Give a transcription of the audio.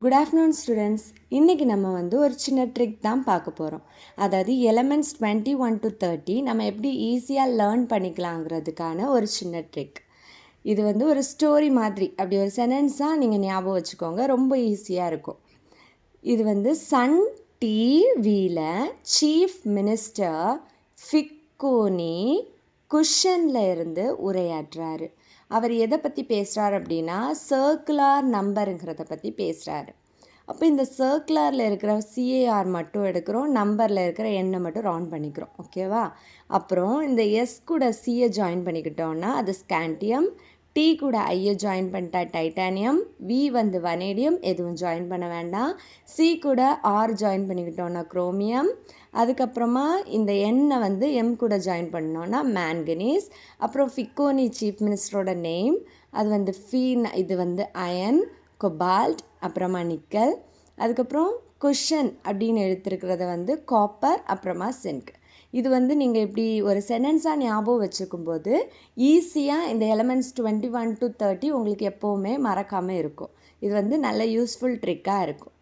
Good afternoon students. இன்றைக்கி நம்ம ஒரு சின்ன ட்ரிக் தான் பார்க்க போகிறோம். அதாவது எலமெண்ட்ஸ் 21 to 30 நம்ம எப்படி ஈஸியாக லேர்ன் பண்ணிக்கலாங்கிறதுக்கான ஒரு சின்ன ட்ரிக். இது ஒரு ஸ்டோரி மாதிரி, அப்படி ஒரு சென்டென்ஸாக நீங்கள் ஞாபகம் வச்சுக்கோங்க, ரொம்ப ஈஸியாக இருக்கும். இது சன் டிவியில் சீஃப் மினிஸ்டர் ஃபிக்கோனி குஷனில் இருந்து உரையாற்றுறாரு. அவர் எதை பற்றி பேசுகிறார் அப்படின்னா, சர்க்குலார் நம்பருங்கிறத பற்றி பேசுகிறாரு. அப்போ இந்த சர்க்குலரில் இருக்கிற சிஏஆர் மட்டும் எடுக்கிறோம், நம்பரில் இருக்கிற எண்ணை மட்டும் ரவுண்ட் பண்ணிக்கிறோம், ஓகேவா? அப்புறம் இந்த எஸ் கூட சியை ஜாயின் பண்ணிக்கிட்டோன்னா அது ஸ்காண்டியம், டி கூட ஐயை ஜாயின் பண்ணிட்டா டைட்டானியம், வி வனேடியம், எதுவும் ஜாயின் பண்ண வேண்டாம். சி கூட ஆர் ஜாயின் பண்ணிக்கிட்டோன்னா குரோமியம். அதுக்கப்புறமா இந்த எண்ணை எம் கூட ஜாயின் பண்ணோன்னா மேங்கனீஸ். அப்புறம் ஃபிக்கோனி சீஃப் மினிஸ்டரோட நேம், அது ஃபீன், இது அயன், கொபால்ட், அப்புறமா நிக்கல். அதுக்கப்புறம் குஷன் அப்படின்னு எடுத்துருக்கிறது காப்பர், அப்புறமா சிங்க். இது நீங்கள் இப்படி ஒரு சென்டென்ஸாக ஞாபகம் வச்சுக்கும்போது ஈஸியாக இந்த எலமெண்ட்ஸ் 21 to 30 உங்களுக்கு எப்போவுமே மறக்காமல் இருக்கும். இது நல்ல யூஸ்ஃபுல் ட்ரிக்காக இருக்கும்.